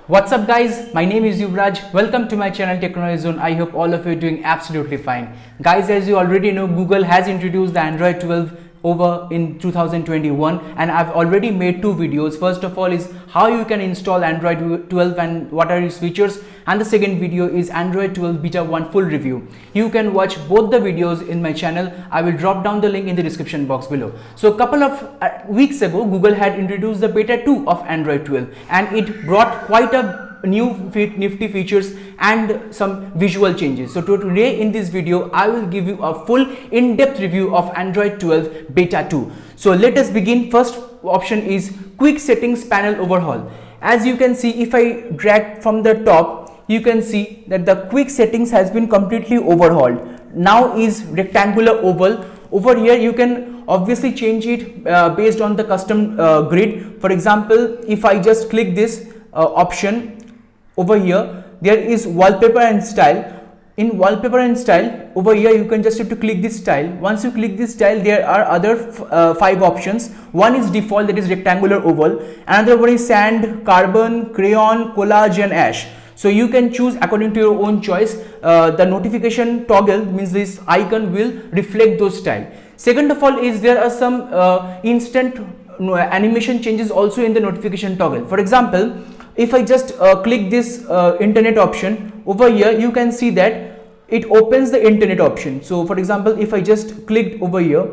What's up guys, my name is Yuvraj. Welcome to my channel Technology Zone. I hope all of you are doing absolutely fine. Guys, as you already know, Google has introduced the Android 12 over in 2021 and I've already made two videos. First of all is how you can install Android 12 and what are its features, and the second video is Android 12 Beta 1 full review. You can watch both the videos in my channel. I will drop down the link in the description box below. So a couple of weeks ago, Google had introduced the Beta 2 of Android 12 and it brought quite a new nifty features and some visual changes. So today in this video I will give you a full in-depth review of Android 12 Beta 2. So let us begin. First option is quick settings panel overhaul. As you can see, if I drag from the top, you can see that the quick settings has been completely overhauled. Now is rectangular oval. Over here you can obviously change it based on the custom grid. For example, if I just click this option over here, there is wallpaper and style. In wallpaper and style, over here you can just have to click this style. Once you click this style, there are other 5 options. One is default, that is rectangular oval. Another one is sand, carbon, crayon, collage and ash. So you can choose according to your own choice. The notification toggle means this icon will reflect those style. Second of all is there are some instant animation changes also in the notification toggle. For example, if I just click this internet option over here, you can see that it opens the internet option. So for example, if I just clicked over here,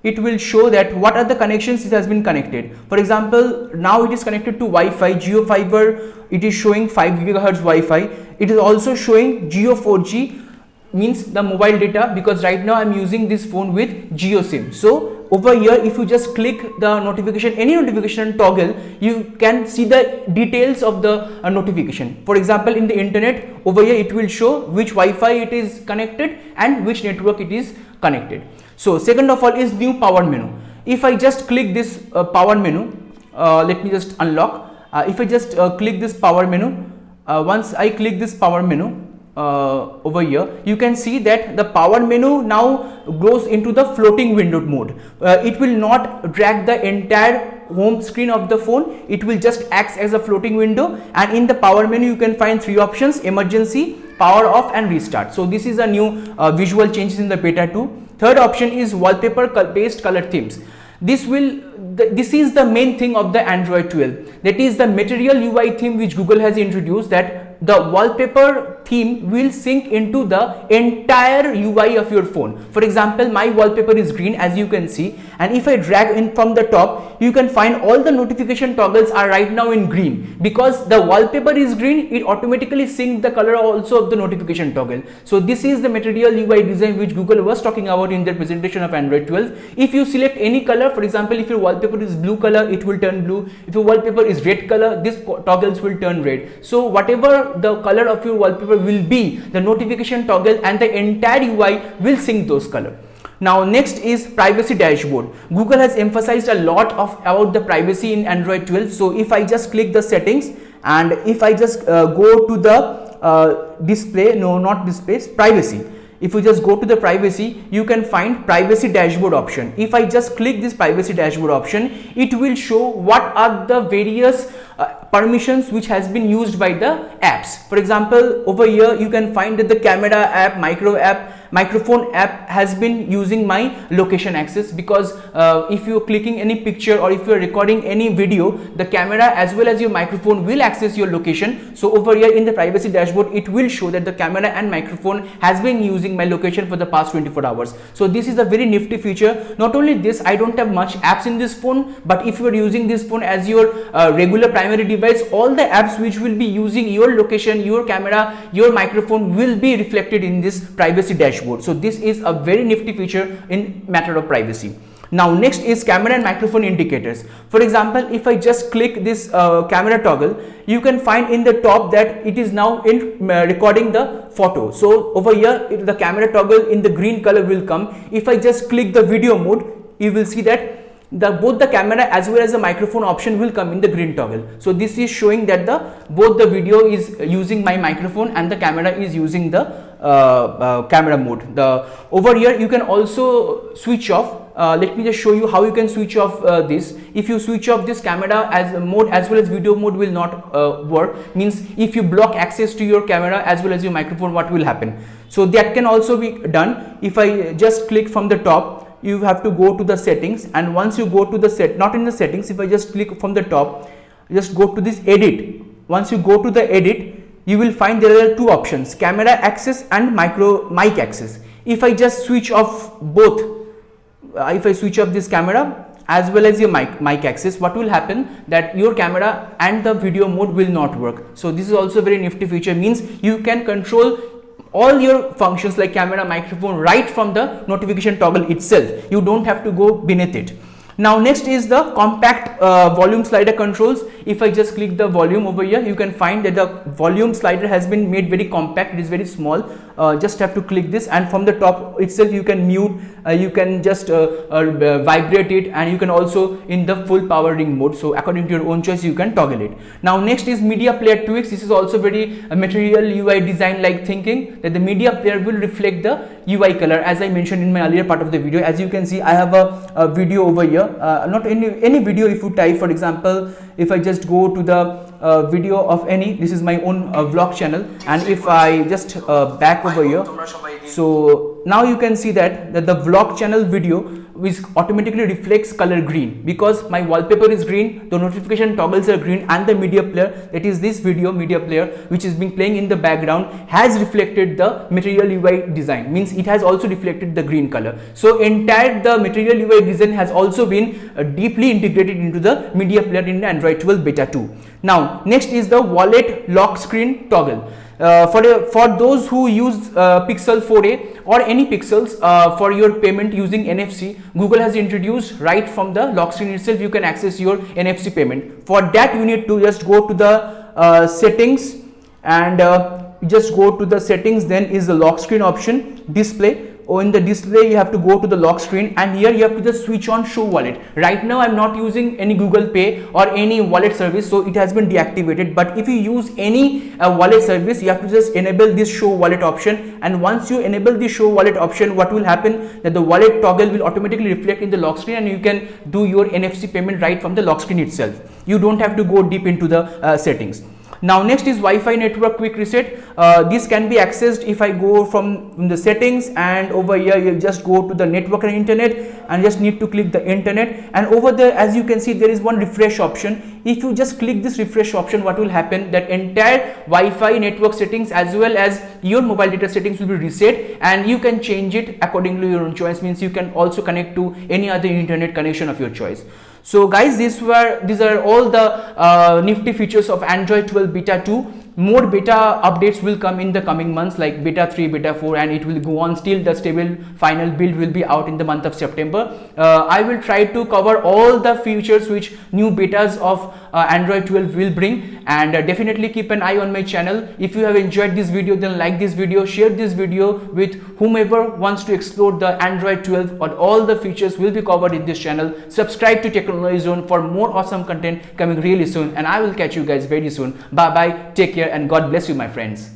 it will show that what are the connections it has been connected. For example, now it is connected to Wi-Fi, Jio Fiber. It is showing 5 GHz Wi-Fi. It is also showing Jio 4G, means the mobile data, because right now I'm using this phone with Jio SIM. So over here, if you just click the notification, any notification toggle, you can see the details of the notification. For example, in the internet, over here it will show which Wi-Fi it is connected and which network it is connected. So second of all is new power menu. If I just click this power menu, let me just unlock. If I just click this power menu, once I click this power menu, over here you can see that the power menu now goes into the floating window mode. It will not drag the entire home screen of the phone. It will just act as a floating window, and in the power menu you can find 3 options: emergency, power off and restart. So this is a new visual changes in the Beta 2. Third option is wallpaper based color themes. This is the main thing of the Android 12. That is the Material UI theme which Google has introduced, that the wallpaper theme will sync into the entire UI of your phone. For example, my wallpaper is green, as you can see, and if I drag in from the top, you can find all the notification toggles are right now in green. Because the wallpaper is green, it automatically syncs the color also of the notification toggle. So this is the Material UI design which Google was talking about in their presentation of Android 12. If you select any color, for example, if your wallpaper is blue color, it will turn blue. If your wallpaper is red color, these toggles will turn red. So whatever the color of your wallpaper will be, the notification toggle and the entire UI will sync those color. Now next is privacy dashboard. Google has emphasized a lot about the privacy in Android 12. So if I just click the settings and if I just go to the display, no, not displays, privacy. If you just go to the privacy, you can find privacy dashboard option. If I just click this privacy dashboard option, it will show what are the various permissions which has been used by the apps. For example, over here you can find that the camera app, microphone app has been using my location access, because if you are clicking any picture or if you are recording any video, the camera as well as your microphone will access your location. So over here in the privacy dashboard, it will show that the camera and microphone has been using my location for the past 24 hours. So this is a very nifty feature. Not only this, I don't have much apps in this phone, but if you are using this phone as your regular primary device, all the apps which will be using your location, your camera, your microphone will be reflected in this privacy dashboard. So this is a very nifty feature in matter of privacy. Now next is camera and microphone indicators. For example, if I just click this camera toggle, you can find in the top that it is now in recording the photo. So over here the camera toggle in the green color will come. If I just click the video mode, you will see that both the camera as well as the microphone option will come in the green toggle. So this is showing that both the video is using my microphone and the camera is using the camera mode. Over here you can also switch off let me just show you how you can switch off this. If you switch off this, camera as mode as well as video mode will not work. Means if you block access to your camera as well as your microphone, what will happen? So that can also be done. If I just click from the top, you have to go to the settings, and once you go to the not in the settings, if I just click from the top, just go to this edit. Once you go to the edit, you will find there are two options, camera access and mic access. If I just switch off both, if I switch off this camera as well as your mic access, what will happen that your camera and the video mode will not work. So this is also a very nifty feature, means you can control all your functions like camera, microphone right from the notification toggle itself. You don't have to go beneath it. Now next is the compact volume slider controls. If I just click the volume over here, you can find that the volume slider has been made very compact. It is very small. Just have to click this, and from the top itself you can mute, you can just vibrate it, and you can also in the full powering mode. So according to your own choice you can toggle it. Now next is media player tweaks. This is also very material UI design like thinking, that the media player will reflect the UI color, as I mentioned in my earlier part of the video. As you can see, I have a video over here, not any video. If you type, for example, if I just go to the video of any, this is my own vlog channel, and if I just back over here, so now you can see that the vlog channel video which automatically reflects color green, because my wallpaper is green, the notification toggles are green, and the media player, that is this video media player which is being playing in the background, has reflected the material UI design, means it has also reflected the green color. So entire the material UI design has also been deeply integrated into the media player in Android 12 beta 2. Now next is the wallet lock screen toggle. For those who use Pixel 4a or any Pixels for your payment using NFC, Google has introduced right from the lock screen itself you can access your NFC payment. For that you need to just go to the settings, and just go to the settings, then is the lock screen option, display. In the display you have to go to the lock screen, and here you have to just switch on show wallet. Right now I'm not using any Google Pay or any wallet service, so it has been deactivated. But if you use any wallet service, you have to just enable this show wallet option, and once you enable the show wallet option, what will happen that the wallet toggle will automatically reflect in the lock screen, and you can do your NFC payment right from the lock screen itself. You don't have to go deep into the settings. Now next is Wi-Fi network quick reset. This can be accessed if I go from the settings, and over here you just go to the network and internet, and just need to click the internet, and over there as you can see there is one refresh option. If you just click this refresh option, what will happen that entire Wi-Fi network settings as well as your mobile data settings will be reset, and you can change it according to your own choice, means you can also connect to any other internet connection of your choice. So guys, these are all the nifty features of Android 12 beta 2. More beta updates will come in the coming months, like beta 3, beta 4, and it will go on still the stable final build will be out in the month of September. I will try to cover all the features which new betas of Android 12 will bring, and definitely keep an eye on my channel. If you have enjoyed this video, then like this video, share this video with whomever wants to explore the Android 12, or all the features will be covered in this channel. Subscribe to Technology Zone for more awesome content coming really soon, and I will catch you guys very soon. Bye bye, take care, and God bless you, my friends.